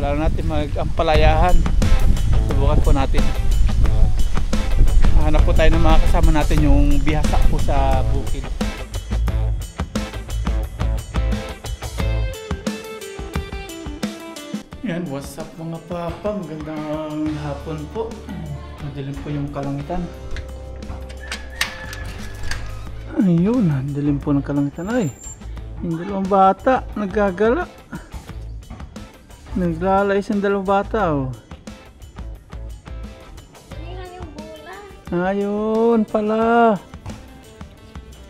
Lalo natin mag-ampalayahan. Subukan po natin. Hanap po tayo ng mga kasama natin yung bihasa po sa bukid. Yan, what's up mga papang? Gandang hapon po. Madilim po yung kalangitan. Ayun, dilim po ng kalangitan. Ay, yung dalawang bata naggagala. Naglalayas yung dalawang bata. Oh. Ayun pala.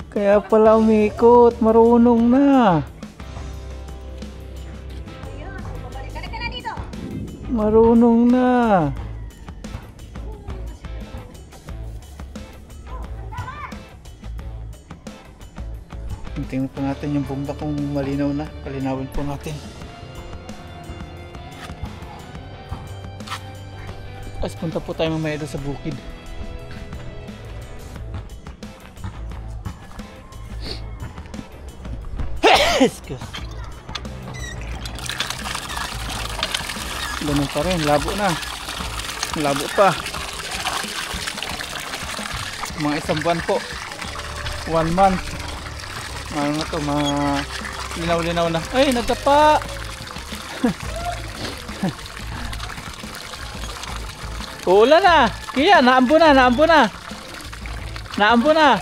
Kaya pala umikot. Marunong na. Marunong na. Tingnan po natin yung bomba kung malinaw na. Palinawin po natin. As punta po tayo mamaya doon sa bukid. Excuse. Ganun pa rin, labo na. Labo pa. Mga isang buwan po. 1 month. Ano na to, mga linaw-linaw na. Ay, nagkapa! Uulan na! Kaya, naambo na, naambo na! Naambo na!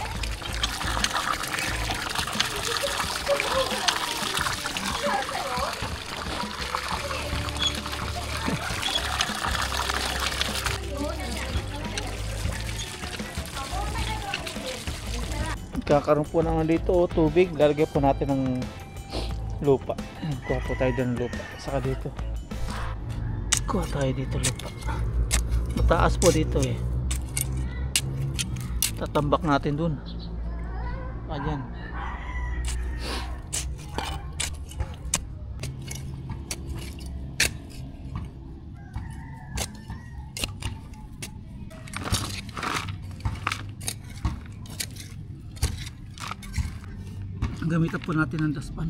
Kakaroon po naman dito tubig, lalagyan po natin ng lupa. Kuha po tayo dyan ng lupa. Saka dito kuha tayo dito lupa. Mataas po dito eh. Tatambak natin dun. Ayan. Gamitan po natin ang daspan.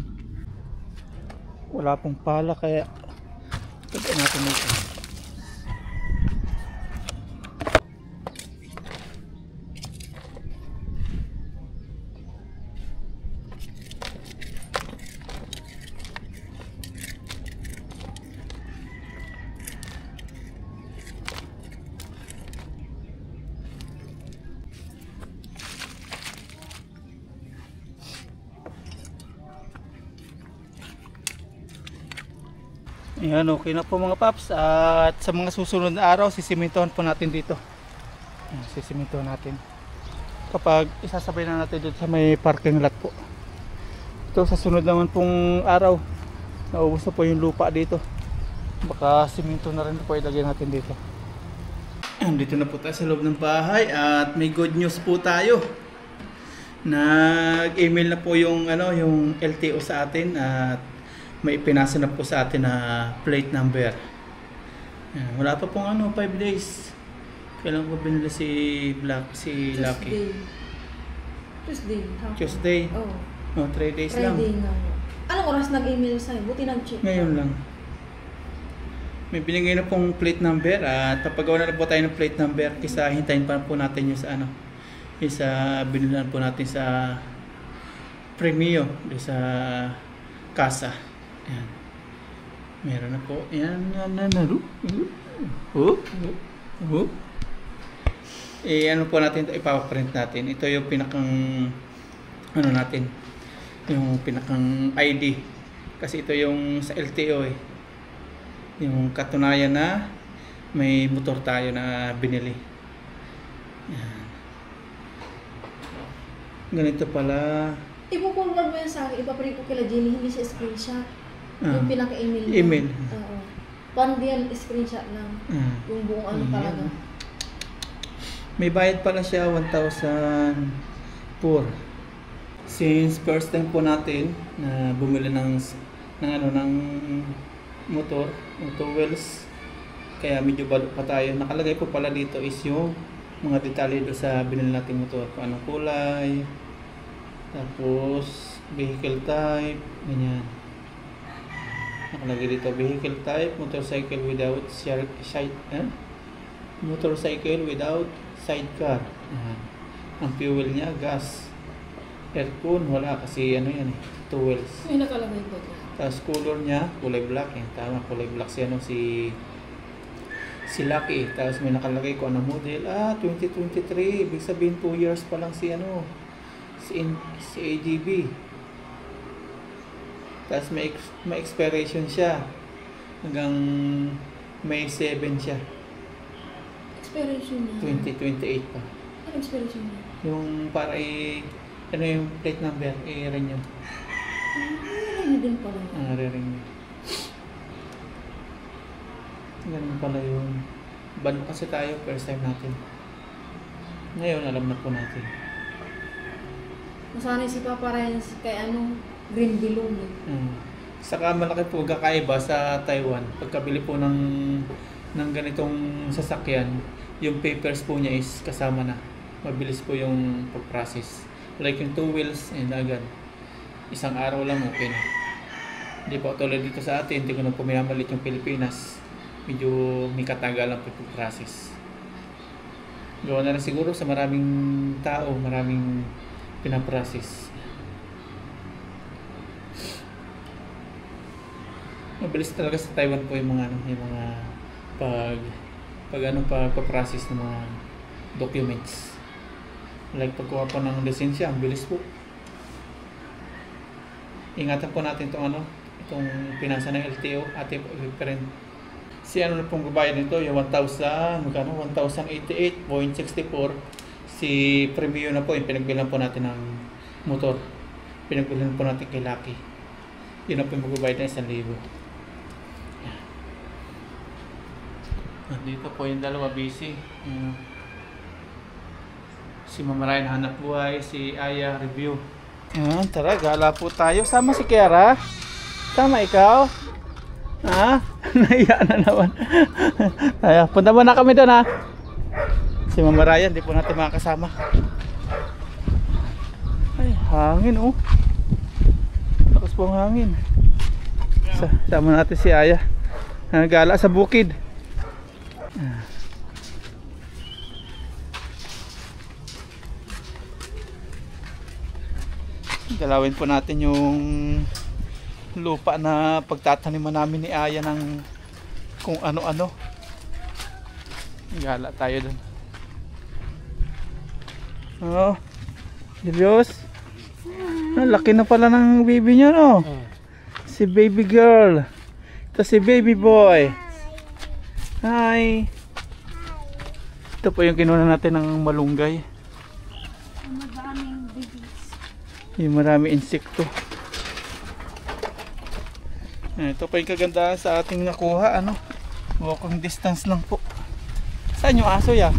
Wala pong pala kaya tagay natin ito. Ayan, okay na po mga paps. At sa mga susunod na araw, sisimintohan po natin dito. Sisimintohan natin. Kapag isasabay na natin dito sa may parking lot po. Ito sa sunod naman pong araw, naubos na po yung lupa dito. Baka siminto na rin po ilagay natin dito. Dito na po tayo sa loob ng bahay at may good news po tayo. Nag-email na po yung yung LTO sa atin at may ipinasa na po sa atin na plate number. Wala pa pong 5 days. Kailan ko binili si Lucky? Tuesday. Oh. 3 days lang. Anong oras nag-email sa'yo? Buti nag-check. Ngayon lang. May binigay na pong plate number at papagawa na po tayo ng plate number kaysa hintayin pa po natin yung sa isa binilan po natin sa Premio sa Casa. Ayan. Meron na po. Ayan. Ano po natin ito? Ipapaprint natin. Ito yung pinakang natin. Yung pinakang ID. Kasi ito yung sa LTO eh. Yung katunayan na may motor tayo na binili. Ayan. Ganito pala. Ipo-forward mo yan sa akin. Ipaprint ko kila Jenny. Hindi siya screenshot. Yung pinaka-email niya. Email. Oo. Paano diyan screenshot lang. Yung buong talaga. May bayad pala siya 1,004. Since first time po natin na bumili ng motor, auto wheels, kaya medyo balo pa tayo. Nakalagay po pala dito is yung mga detalye doon sa binili nating motor. Kung anong kulay, tapos vehicle type, ganyan. Nakalagay dito, vehicle type, motorcycle without motorcycle without sidecar. Ayan. Ang fuel niya, gas. Aircon, wala kasi ano yan eh, 2 wheels. May nakalagay po dyan. Tapos color niya, kulay black eh. Tama, kulay black si ano, si Lucky. Tapos may nakalagay ko ano model. 2023. Ibig sabihin 2 years pa lang si ano, si ADB. Tapos may expiration siya. Hanggang May 7 siya. Expiration niya. 2028 pa. Ano expiration niya? Yung para ano yung plate number, i-renew. Ano din pala? Re-renew. Ganun pala yun. Ban kasi tayo, first time natin. Ngayon, alam na po natin. Masanay si Papa Ryan kay green below niya. Saka malaki po kakaiba sa Taiwan. Pagkabili po ng ganitong sasakyan, yung papers po niya is kasama na. Mabilis po yung pag-process. Like yung 2 wheels and agad. Isang araw lang okay na. Hindi po tulad dito sa atin, hindi ko na po minamalit yung Pilipinas. Medyo may katagalan po yung process. Gawa na rin siguro sa maraming tao, maraming pinaprocess. Mabilis talaga sa Taiwan po yung mga pag-process ng mga documents. Like pagkuha po ng lisensya, ang bilis po. Ingatan po natin itong pinasa ng LTO, ating referent. Si ano na pong babayad nito, yung 1,088.64. Si Premium na po, yung pinagbilan po natin ng motor. Pinagbilan po natin kay Lucky. Yun na po yung magbabayad na 1,000. Dito po yung dalawa busy. Si Mama Ryan hanap buhay, si Aya review. Tara, gala po tayo. Sama si Kiara. Sama ikaw. Naiya na naman. Punta muna kami doon Si Mama Ryan, di po natin makakasama. Ay, hangin lakas po ang hangin. Sama natin si Aya. Gala sa bukid. Galawin po natin yung lupa na pagtataniman namin ni Aya ng kung ano-ano. Gala tayo dun. Julius. Laki na pala ng baby niya, no? Si baby girl. Ito si baby boy. Hi. Ito po yung kinuha natin ng malunggay. Maraming babies. Yung marami insekto. Ito pa yung kagandahan sa ating nakuha. Walking distance lang po. Saan yung aso ya?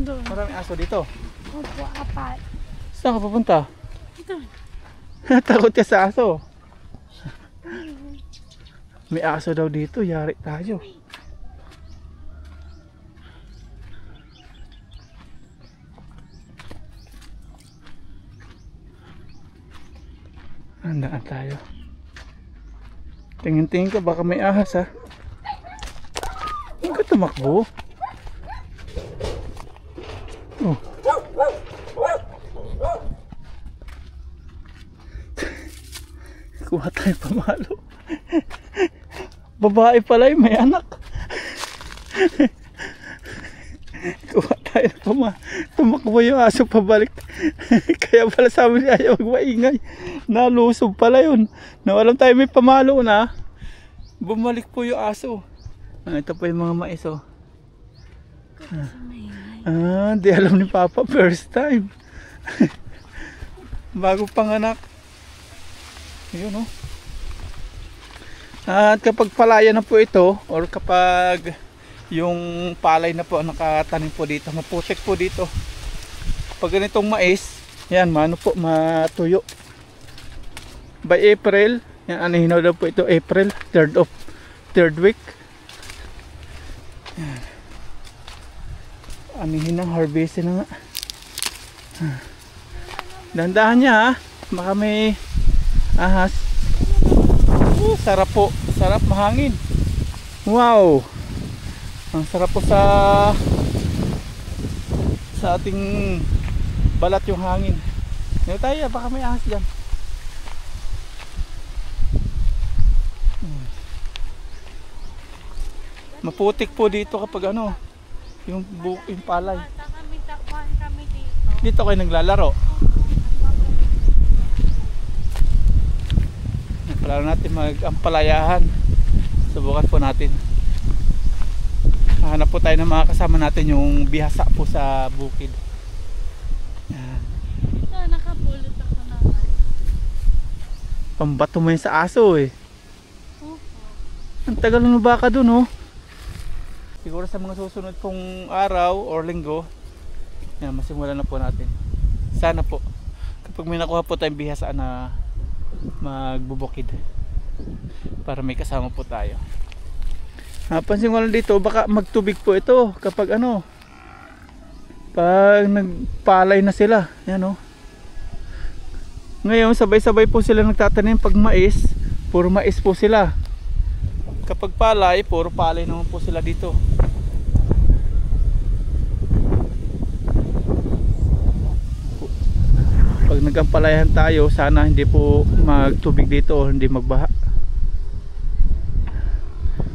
Doon. Maraming aso dito. Opo, apat. Saan ka pupunta? Doon. Takot ka sa aso. May aso daw dito. Yari tayo. Handaan tayo. Tingin-tingin ka, baka may ahas Huwag ka tumakbo. Kuha tayo pamalo. Babae pala yung may anak. Kuha tayo tumakbo yung aso pabalik. Kaya pala sabi niya ayaw magmaingay. Nalusob pala yun. Nawalan tayo may pamalo na. Bumalik po yung aso. Ito pa yung mga mais di alam ni Papa, first time. Bago panganak. Yun At kapag palaya na po ito, or kapag yung palay na po nakatanim po dito, maputik po dito. Pag ganitong mais, yan, matuyo. By April, yan, anihin daw po ito, April, third week. Yan. Anihin ng harvest na nga. Dandahan niya baka may ahas. sarap po. Sarap, mahangin. Wow. Ang sarap po sa ating balat yung hangin. Ngayon tayo, baka may ahas dyan. Maputik po dito kapag ano, yung palay. Kami dito. Dito kayo naglalaro. Plano natin mag-ampalayahan. Subukan po natin. Hanap po tayo ng mga kasama natin yung bihasa po sa bukid. Yan. Nakapulot ako na. Pambato mo yun sa aso eh. Opo. Ang tagal ng baka dun oh. Siguro sa mga susunod pong araw or linggo, yan, masimulan na po natin. Sana po kapag may nakuha po tayong bihasa na magbubukid para may kasama po tayo. Pansin ko lang dito, baka magtubig po ito kapag ano, pag nagpalay na sila. Yan oh. Ngayon sabay-sabay po sila nagtatanim. Pag mais, puro mais po sila. Kapag palay, puro palay naman po sila dito. Pag nagampalayan tayo, sana hindi po magtubig dito o hindi magbaha.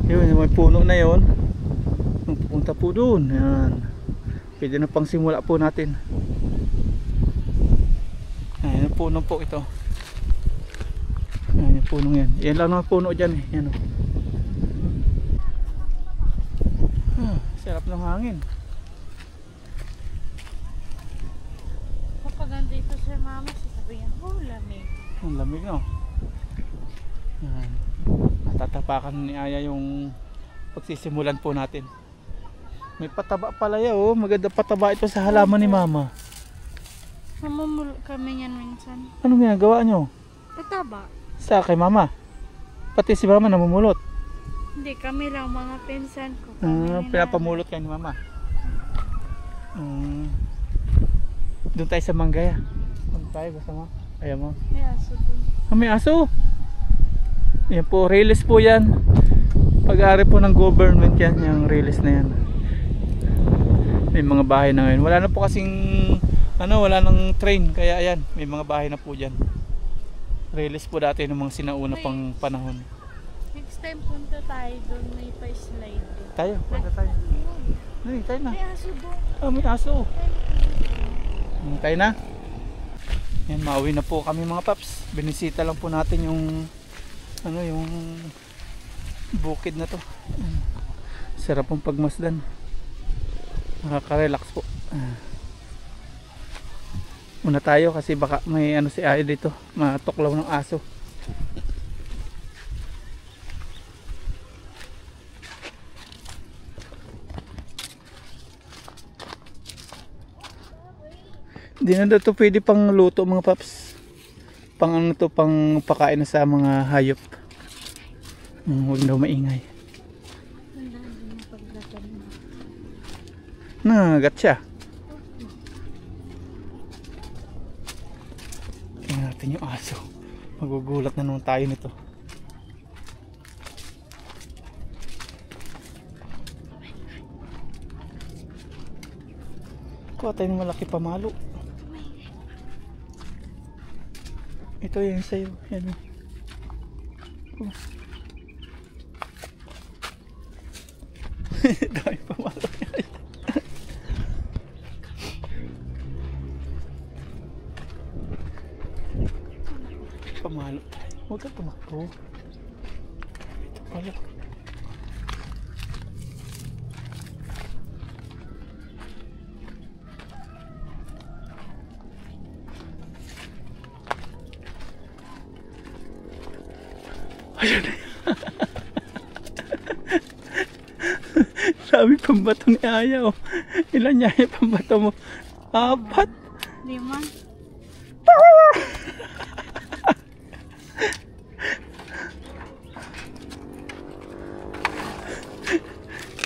Yun, may puno na yun. Pupunta po doon. Yan. Pwede na pang simula po natin. Ayan, yung puno po ito. Ayan, yung puno yan. Yan lang ang puno dyan eh. Yan o. Sarap ng hangin. Kapag andito si mama, sasabihin, lamig. Ang lamig no. Yan. Natatapakan ni Aya yung pagsisimulan po natin. May pataba pala yan oh. Maganda pataba ito sa halaman ni mama. Namumulot kami yan minsan. Anong ginagawa nyo? Pataba. Sa kay mama? Pati si mama namumulot. Hindi, kami lang mga pinsan ko. Pinapamulot kayo ni mama. Doon tayo sa Manggaya. Doon tayo basta mo. Ayan mo. May aso dun. May aso. Yan po, release po yan. Pag-aari po ng government yan, yung release na yan. May mga bahay na ngayon. Wala na po kasing wala nang train, kaya ayan, may mga bahay na po dyan. Release po dati ng mga sinauna pang panahon. Next time punta tayo doon, may pa-slide din. Tayo, punta tayo. Ay, tayo na. May aso doon. May aso. Tayo na. Yan, mauwi na po kami mga paps. Binisita lang po natin yung yung bukid na to. Sarap pong pagmasdan. Nakaka-relax po. Muna tayo kasi baka may si Aya dito, matuklaw ng aso. Hindi na daw ito pwede pang luto mga paps. Pang pang pakain na sa mga hayop. Huwag daw maingay. Nangagat siya. Tingnan natin yung aso. Magugulat na naman tayo nito. Kuha tayo ng malaki pamalo. Ito yan sa'yo. Yan o. Dami pamalo. Pamalo. Huwag ka tumakbo. Ito pala. Ayun. Sabi pambato ni Aya oh. Ilan niya yung pambato mo? 4. 5.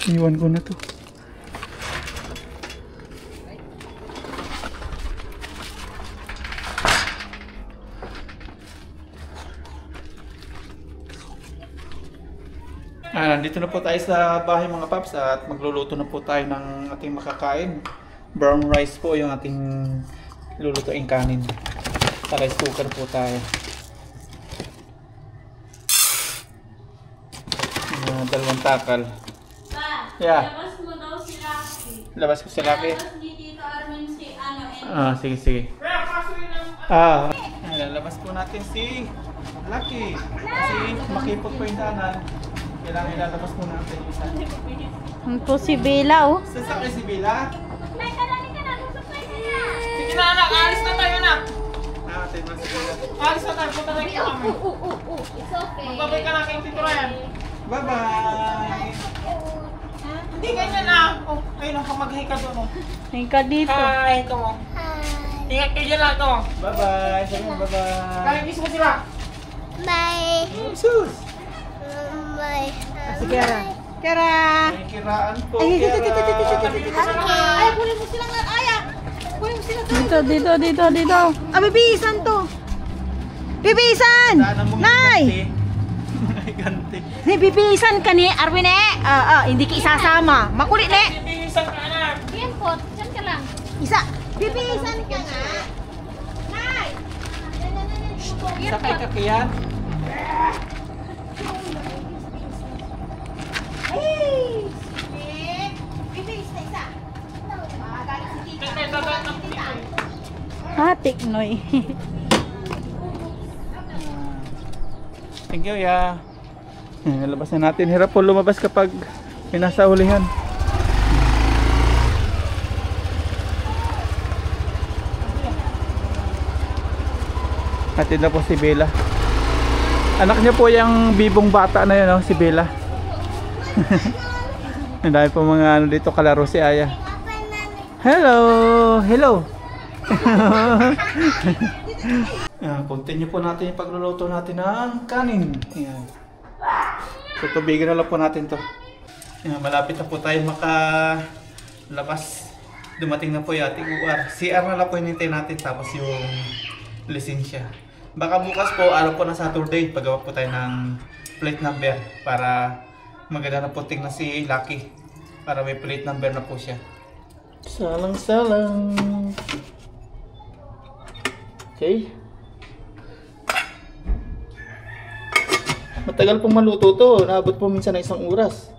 Iwan ko na to. Nandito na po tayo sa bahay mga paps at magluluto na po tayo ng ating makakain. Brown rice po yung ating lulutuin kanin. Sa rice cooker po tayo. Dalawang takal. Yeah. Labas mo daw si Lucky. Labas ko si Lucky. Labas ni Tito Armin si Sige, sige. Lalabas po natin si Lucky. Kasi makipot po yung daanan. Kailangan ilalabas po natin yung isa. Ito si Bella, oh. Sasakay si Bella. Sige na anak, alis na tayo anak. Natin na si Bella. Alis na tayo, punta tayo kami. It's okay. Magbabay ka na kayong Tito Ryan. Bye-bye! Hindi ganyan na. Oh, ayun ang kamaghay ka doon. Oh. Ngayon ka dito. Hi, ito mo. Ingat kayo dyan lang ito. Bye-bye! Sabi mo bye-bye! Kaligis mo sila. Bye. Sus! Bye. Si Kera. Kera! May kiraan po, Ay, Kera! Ay, kunin mo silang aya. Kunin mo sila. Dito. Ah, bibisan to. Bibisan! Saan ang mga Nay! ganti? May ganti. Bibisan ka ni Arwin eh. Hindi ka isasama. Makulit ne. Bibisan ka anak. Yan po, dyan ka lang. Isa. Bibisan ka nga. Nay! Sakay ka kiyan? Ay! Bibis na isa. Galing si Tita. Tiknoy. Thank you, ya. Nalabas na natin. Hirap po lumabas kapag pinasa hulihan. Atid na po si Bella. Anak niya po yung bibong bata na yun, oh, si Bella. Ang dami po mga ano dito, kalaro si Aya. Hello! Hello! Continue po natin yung pagluluto natin ng kanin. Ayan. Tutubigan na lang po natin to. Ayan, malapit na po tayo makalabas. Dumating na po yung ating UR. CR na lang po hinintay natin tapos yung lisensya. Baka bukas po, araw po na Saturday, paggawa po tayo ng plate number para maganda na po tingnan si Lucky. Para may plate number na po siya. Salang-salang. Okay. Matagal pong maluto to. Naabot po minsan na 1 oras.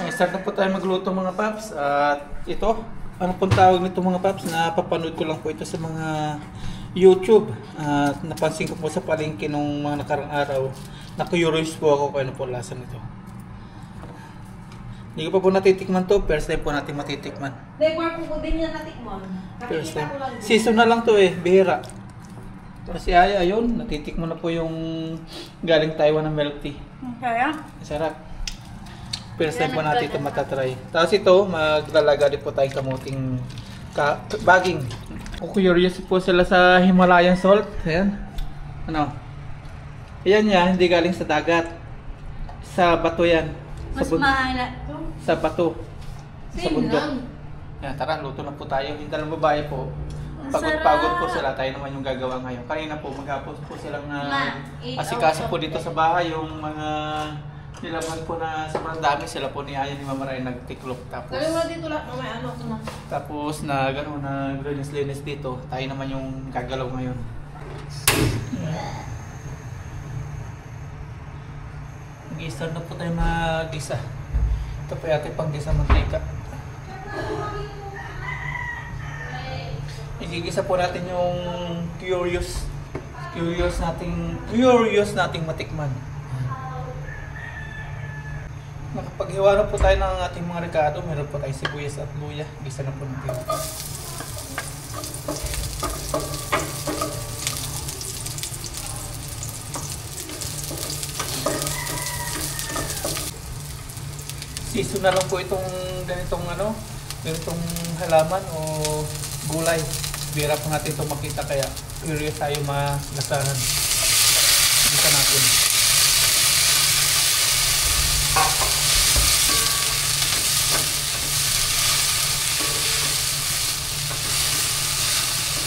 Start na po tayo magluto mga paps. At ito, ano pong tawag nito mga paps? Napapanood ko lang po ito sa mga YouTube. At napansin ko po sa palengke nung mga nakarang araw. Na-curious po ako kung ano po lasa nito. Hindi ko pa po natitikman to. First time po natin matitikman. Dahil ko din niya natikmon. First time. Season na lang to eh. Bihira. Kasi ayun, natitikman na po yung galing Taiwan na milk tea. Kaya? Masarap. First time po natin ito matatry. Tapos ito, maglalaga din po tayong kamuting baging. Kung curious po sila sa Himalayan salt. Ayan. Ano? Ayan yan, hindi galing sa dagat. Sa bato yan. Mas mahal. Sa bato. Sa Same bundok. lang. Yan, tara, luto na po tayo. Yung dalawang babae po. Pagod-pagod po sila, tayo naman yung gagawa ngayon. Kanina po, maghapon po silang asikaso po dito sa bahay. Yung mga nilaman po na sobrang dami sila po ni Aya ni Mama Ray nagtiklop. Tapos, Sabi mo dito lang, may ano ko na. tapos na gano'n na linis dito. Tayo naman yung gagalaw ngayon. Mag-i-start na po tayo mag-isa. Ito po yata pang gisa mantika. Igigisa po natin yung curious nating matikman. Nakapaghiwa na po tayo ng ating mga rekado. Meron po tayong sibuyas at luya. Gisa na po natin. Season na lang po itong ganitong halaman o gulay. Bira po natin ito makita kaya curious tayo magasahan. Gisa natin.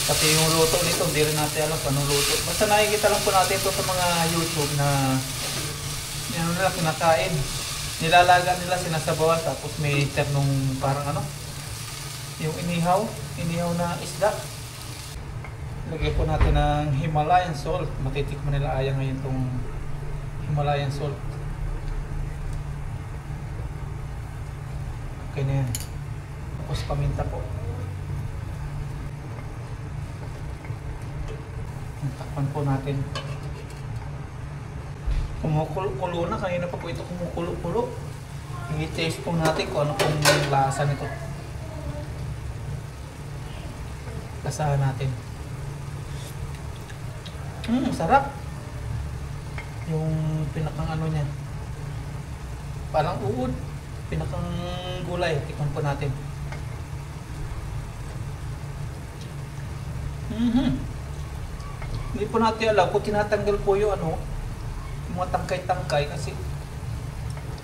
Pati yung luto nito, hindi rin natin alam kung anong luto. Basta nakikita lang po natin ito sa mga YouTube na ano na kinakain. Nilalaga nila, sinasabawan, tapos may ternong parang ano, yung inihaw na isda. Lagay po natin ng Himalayan salt. Matitikman nila Aya ngayon itong Himalayan salt. Okay na yan. Tapos paminta po. Takpan po natin. Kumukulo na. Kanina pa po ito kumukulo-kulo. I-taste po natin kung ano pong lasa nito. Lasahan natin. Sarap. Yung pinakang ano niya. Parang uod. Pinakang gulay. Tikman po natin. Hindi po natin alam kung tinatanggal po yung ano, yung mga tangkay-tangkay kasi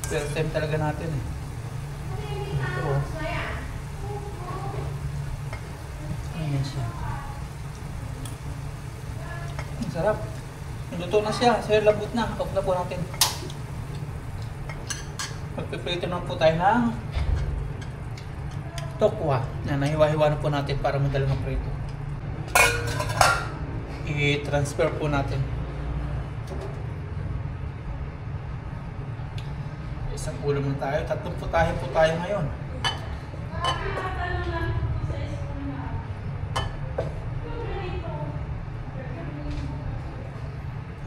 first time talaga natin eh. Ito. Ayan siya. Ang sarap. Luto na siya. Sir, labot na. Off na po natin. Magpiprito na po tayo ng tokwa. Nahiwa-hiwa na po natin para madala ng prito. I-transfer po natin. Isang ulam na tayo. Tatlong putahe po tayo ngayon.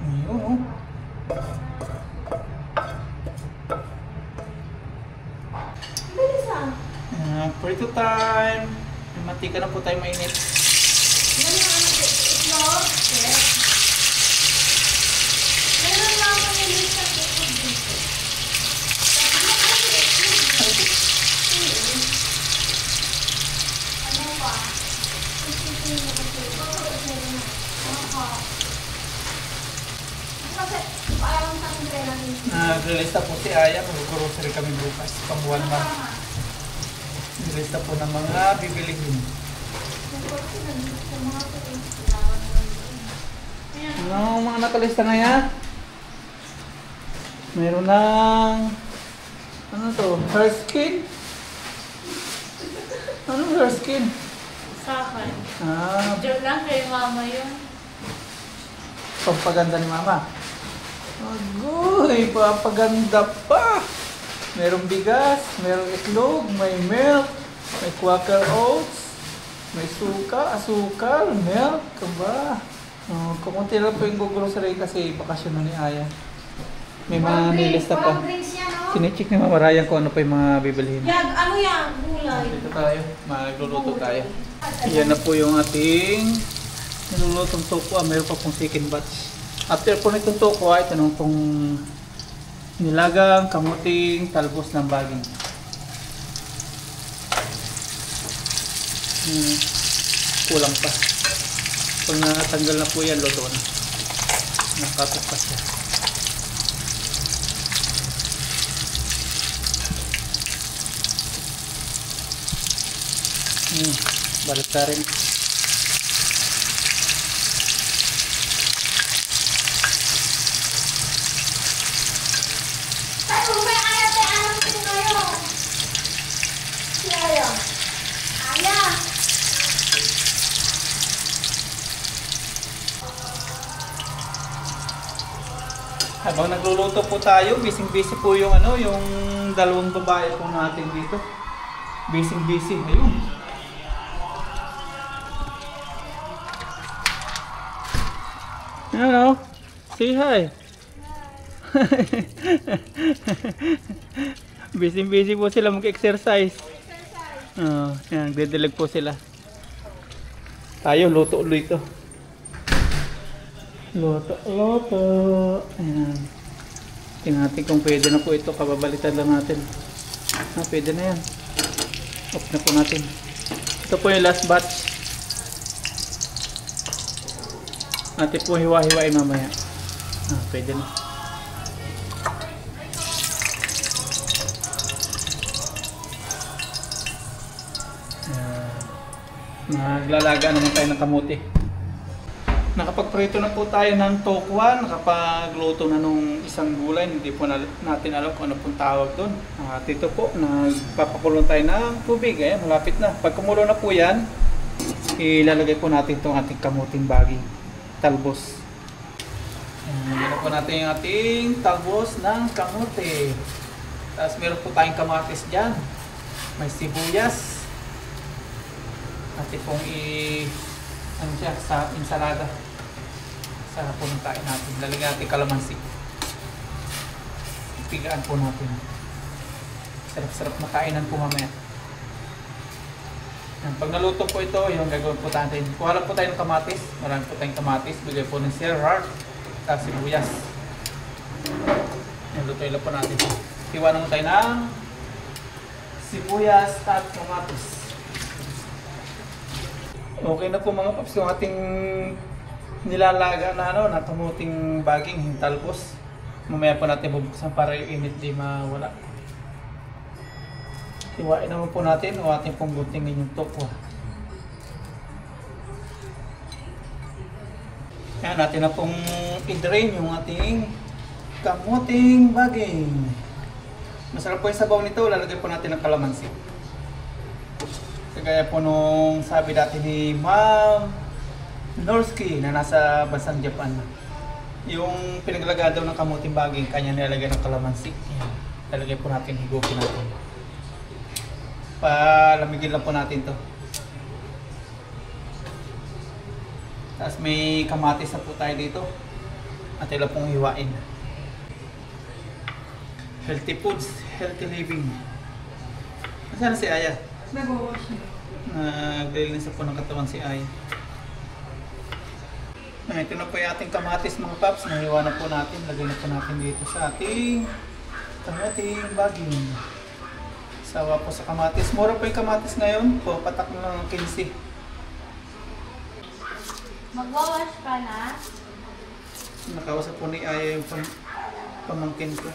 Ayun, oh. Prito time. May mantika na po tayo mainit. Naglilista po si Aya. Mag-grocery kami bukas. Pang 1 month. Naglilista po ng mga bibilihin. Ano mga nakalista na yan? Meron ng ano to? Hair skin? Ano hair skin? Sakan. Diyan lang kay mama yun. Pampaganda ni mama. Agoy, papaganda pa. Merong bigas, merong itlog, may milk, may Quaker Oats, may suka, asukal, milk, kaba. Kumunti lang po yung grocery kasi bakasyon na ni Aya. May mga nilista pa. Kinicheck ni Mama Ryan kung ano pa yung mga bibilihin. Ano yan? Gulay. Dito tayo, magluluto tayo. Yan na po yung ating nilulutong tokwa. Mayroon pa pong second batch. After po nitong tokwa, ito nung pong nilagang, kamuting, talbos ng baging. Kulang pa. Pag natanggal na po yan, luto na. Nakapit pa siya. Balik ka rin. Habang nagluluto po tayo, busy po yung ano, yung dalawang babae po natin dito. Busy. Ayun. Hello. Say hi. Busy po sila mag-exercise. Yan, nagdidilig po sila. Tayo, luto ulit ito. Loto. Ayan. Tingnan natin kung pwede na po ito. Kababalitan lang natin. Pwede na yan. Off na po natin. Ito po yung last batch. Natin po hiwa-hiwain mamaya. Pwede na. Maglalaga naman tayo ng kamuti. Nakapagprito na po tayo ng tokwa, nakapagluto na nung isang gulay, hindi po natin alam kung ano pong tawag doon. At ito po, nagpapakulong tayo ng tubig, malapit na. Pag kumulo na po yan, ilalagay po natin itong ating kamuting baging, talbos. Nilagay po natin yung ating talbos ng kamote. Tapos meron po tayong kamatis dyan. May sibuyas. At pong ano siya, sa ensalada. Sarap po ng kain natin. Lalagyan natin kalamansi. Pigaan po natin. Sarap-sarap na kainan po mamaya. Pag naluto po ito, yung gagawin po natin. Kuha lang po tayo ng kamatis. Marami po tayong kamatis. Bigay po ng sirrar. Tapos sibuyas. Nalutoy lang po natin. Iwanan mo tayo ng sibuyas at kamatis. Okay na po mga paps, yung ating nilalaga na na kamuting baging, talbos. Mamaya po natin bubuksan para yung init di mawala. Iwain naman po natin o ating pong guntingin yung tokwa. Ayan, natin na pong i-drain yung ating kamuting baging. Masarap po yung sabaw nito, lalagay po natin ng kalamansi. Kagaya po nung sabi dati ni Ma'am Norski na nasa bansang Japan. Yung pinaglagay daw ng kamuting baging, kanya nilalagay ng kalamansi. Ayan. Lalagay po natin, higupin natin. Palamigin lang po natin to. Tapos may kamatis na po tayo dito. At ilan pong hiwain. Healthy foods, healthy living. Nasaan si Aya? Nag-wash niya. Naglilinis po ng katawan si Aya. Ito na po yung ating kamatis mga paps. Nahiwa na po natin. Lagay na po natin dito sa ating kamuting baging. Sawa po sa kamatis. Mura po yung kamatis ngayon. Po, patak na lang ng 15. Magwawash ka na? Nakausap po ni Aya yung pamangkin ko.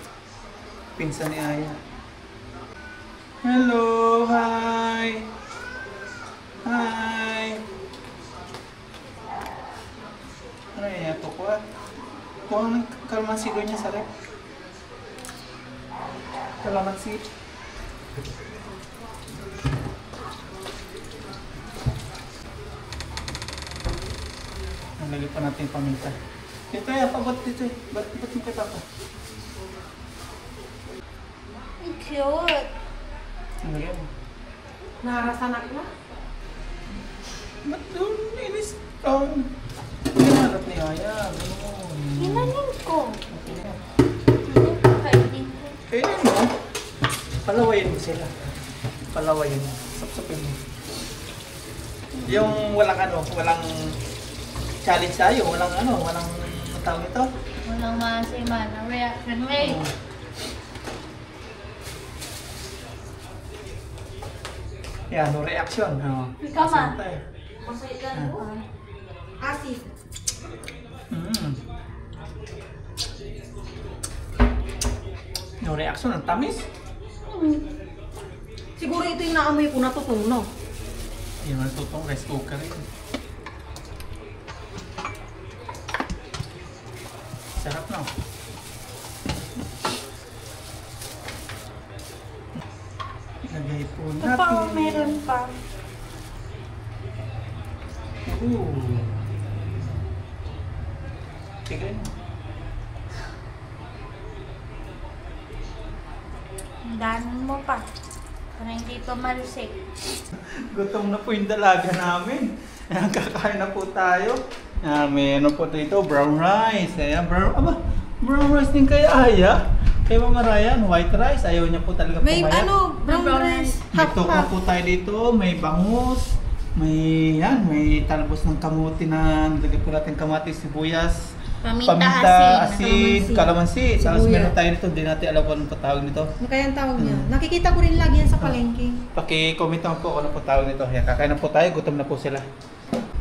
Pinsan ni Aya. Hello! Hi! Hi! Ano yan? Ito ko ah. Kuha ng kalamansi doon niya sa rep. Kalamansi. Nalagay pa natin yung paminta. Ito yan, pabot dito eh. Ba't mo kay Papa? Cute. Nalagay mo. Narasanak na? Ba't doon? Inis. Pinalat ni Aya. Ganoon. Hinanin ko. Okay na. Kainin ko. Kainin mo. Palawayin mo sila. Palawayin mo. Sapsapin mo. Yung walang walang challenge tayo. Walang walang tawag ito. Walang masiman. Ang reaction rate. Yan, no reaction. Ikaw man. Masaya ka mo. Asin. No reaction, ang tamis. Siguro ito yung naamoy ko natutuno. Yan, natutong rice cooker rin. Sarap na. Lagay po natin. Papa, meron pa. Tignan mo. Danan mo pa. Para hindi pa malusik. Gutom na po yung dalaga namin. Ayan, kakain na po tayo. May ano po dito, brown rice. Ayan, brown rice din kay Aya. Kay Mama Ryan, white rice. Ayaw niya po talaga May pumayat. brown rice. May tokwa po tayo dito, may bangus, may talbos ng kamuti na nilagay po natin kamatis, sibuyas, paminta, asin, kalamansi. Tapos meron tayo dito, hindi natin alam kung anong patawag nito. Ano kaya ang tawag niya? Nakikita ko rin lagi yan sa palengke. Paki-comment naman po kung ano po tawag nito. Ayan, kakain na po tayo, gutom na po sila.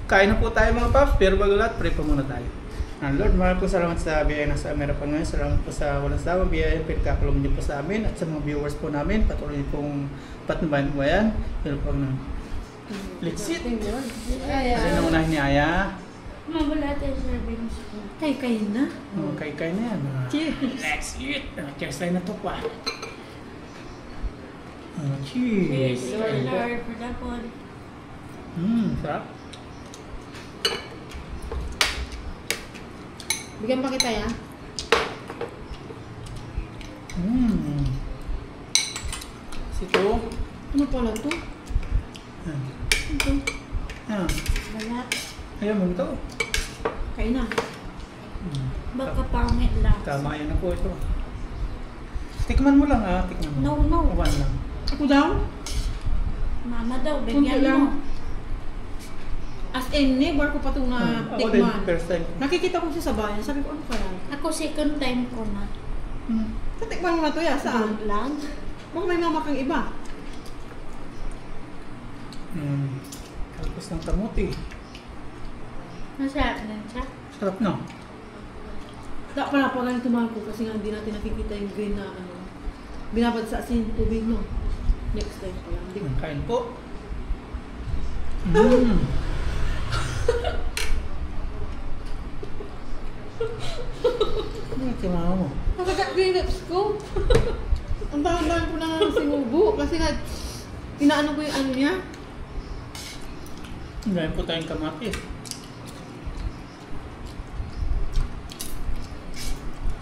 Kain na po tayo mga paps, pero bago lahat, pray po muna tayo. Lord, maraming po salamat sa biyaya na sa Amera pa ngayon. Salamat po sa walang sawa, biyaya yung pinagkakalong niyo po sa amin at sa mga viewers po namin. Patuloy niyo pong patnubayan po yan. Pero po na. Let's sit. Kasi nung unahin ni Aya. Mawala tayo servings po. Kay na. Oh, kay na yan. Cheers. Let's eat. Cheers tayo na to pa. Cheers. Lord, for the pod. Sarap. Bigyan pa kita ya. Sito. Ano pala to? Ito. Balat. Ayaw mo ito. Kay na. Baka pangit lang. Tama yan ako ito. Tikman mo lang tikman mo. No. One lang. Ako daw? Mama daw, Kunti bigyan lang. mo. As in, never ko pa ito na Ako din, tikman. first time. Nakikita ko siya sa bayan. Sabi ko, ano kaya? Ako second time ko na. Tatikman mo na ito ya. Saan? Good lang. Baka may mamakang iba. Kalpos ng kamuti. Masarap din siya. Sarap na. Dapat pala pa ganito mahal ko kasi nga hindi natin nakikita yung green na ano. Binabad sa asin, tubig no. Next time pa lang. Hindi- Kain po. Ano yung mama mo? Nakagat-green lips ko. Ang dahan-dahan ko na sinubo kasi nga inaano ko yung ano niya. Ngayon po tayong kamatis.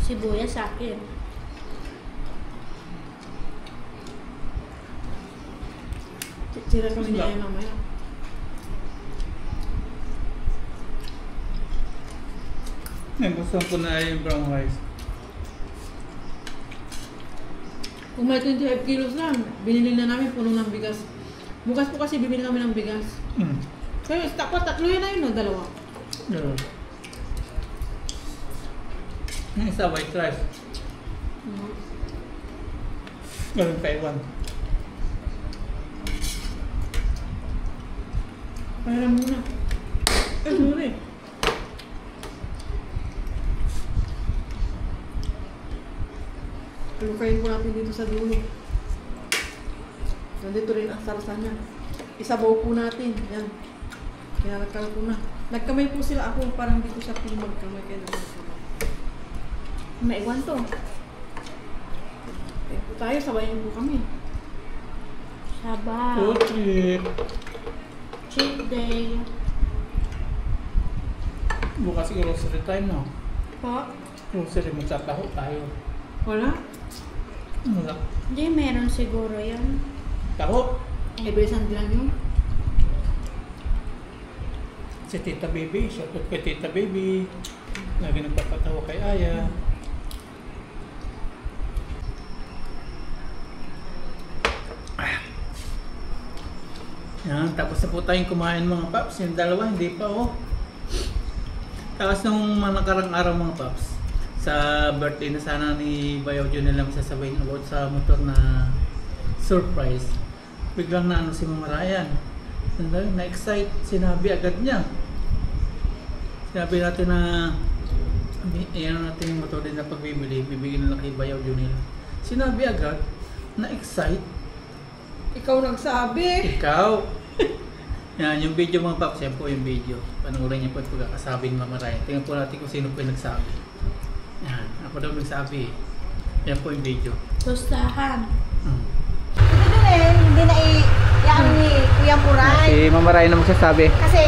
Sibuyas sa akin. Tira kami ni Ay mamaya. Ngayon gusto ko na yung brown rice. Kung may 25 kilos lang, binili na namin puno ng bigas. Bukas po kasi bibili kami ng bigas. Kaya tatlo yun na yun, no? Dalawa. Yeah. Yung isa white rice. Galing Taiwan. Para muna. Muna eh. Lukayin po natin dito sa dulo. Nandito rin ang sarsa niya. Isabaw po natin. Yan. Kinalakal ko na. Nagkamay po sila ako parang dito sa team magkamay kayo naman sila. Maiwan to. Okay po tayo, sabayan po kami. Sabaw. Oh, cheap. Cheat day. Bukas grocery time no? Pa? Grocery magtataho tayo. Wala? Wala. Hindi, meron siguro yan. Taho. Every Sunday lang yun. Si Tita Baby. Shoutout kay Tita Baby. Lagi nagpapatawa kay Aya. Yan, tapos na po tayong kumain mga paps. Yung dalawa, hindi pa oh. Tapos nung mga nakarang araw mga paps, sa birthday na sana ni Bayaw Jun nila sasabihin about sa motor na surprise. Biglang na ano si Mama Ryan. Na-excite, sinabi agad niya. Sinabi natin na iyan natin yung motor din na pagbibili, bibigyan na lang kay Bayaw Jun nila. Sinabi agad, na-excite. Ikaw nagsabi. Ikaw! Yan, yung video mga paps, yan po yung video. Panoorin niyo po yung pagkakasabing Mama Ryan. Tingnan po natin kung sino po yung nagsabi. Yan, ako daw nagsabi. Yan po yung video. Tostahan. Ito din eh, hindi na i-ano ni Kuya Puray. Si Mama Ryan na magsasabi. Kasi,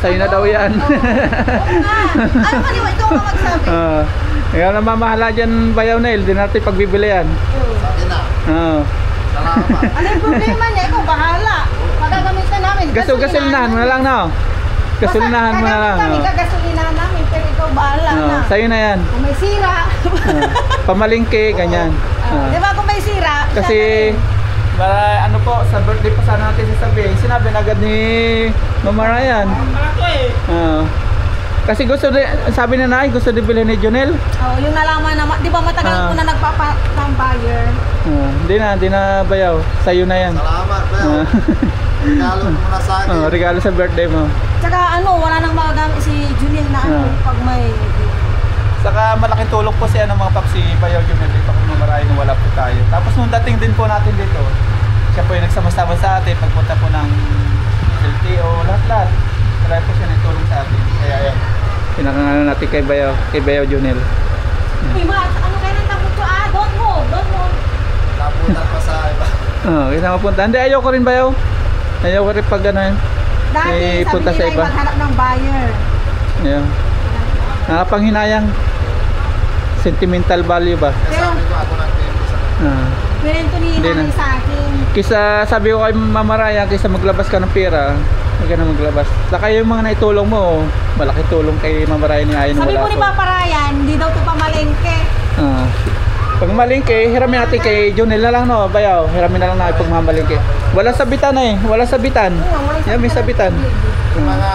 Sa'yo na daw yan. Oo nga. Ano ka niwa, ikaw ka magsabi. Kaya na mamahala dyan Bayaw Nail, di natin pagbibili yan. Sabi na. Salamat. Ano yung problema niya? Ikaw bahala. Magagamit na namin. Gasolinahan mo na lang no? Gasolinahan mo na lang. Kami gagasolinahan namin, pero ikaw bahala na. Sa'yo na yan. Kung may sira. Pamalingke, ganyan. Di ba kung may sira? Kasi ano po, sa birthday pa sana natin sasabihin, sinabi na agad ni Mama Ryan. Kasi sabi na nai, gusto din bilhin ni Jonel. Oh, yung nalaman naman, di ba matagal ko na nagpapang-buyer. Hindi na Bayaw. Sa'yo na yan. Salamat, Bel. Regalo mo na sa akin. Regalo sa birthday mo. Tsaka wala nang magagamit si Julian na pag may... Saka malaking tulong po si mga paps, si Bayaw Jonel dito kung Mama Ryan nung wala po tayo. Tapos nung dating din po natin dito, siya po yung nagsama-sama sa atin, pagpunta po ng LTO, lahat-lahat. Marami po siya nagtulong sa atin. Kaya yan. Pinakangano natin kay Bayaw Junel. Uy, ano kayo nang tapos ko? Don't move. Napunta pa sa iba. Kita mapunta. Hindi, ayoko rin Bayaw. Ayoko rin pag gano'n. Dati, punta sabi sa nila iba. maghanap ng buyer. Yeah. Nakapanghinayang. Sentimental value ba? Kaya sabi ko ako nag-tempo sa kanya. Kwento ni Hindi nanay na. sa akin. Kisa sabi ko kay Mama Raya, kaysa maglabas ka ng pera, huwag ka na maglabas. Saka yung mga naitulong mo, malaki tulong kay Mama Raya ni Ayon. Sabi po ni Papa Ryan, hindi daw ito pamalengke. Pag malingke, hiramin natin kay Junel na lang, no? Bayaw, hiramin na lang natin pag mamalingke. Walang sabitan eh, walang sabitan. Yan, may sabitan. Yung mga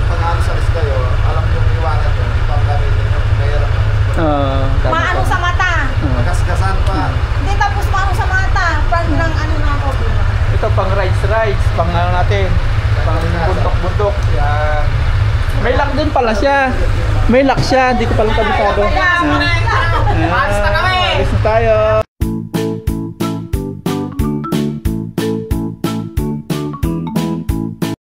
pag alis kayo, alam nyo yung iwanan nyo, ito ang gamitin nyo, mayroon Tama Maano po. sa mata. Magasgasan pa. Hindi tapos maano sa mata. Front ng ano na ako. Ito pang rides, pang ano natin, pang bundok-bundok. Yan. May lock din pala siya. May lock siya, hindi ko pala kabisado. Kaya, muna yung Alis na kami! Alis na tayo!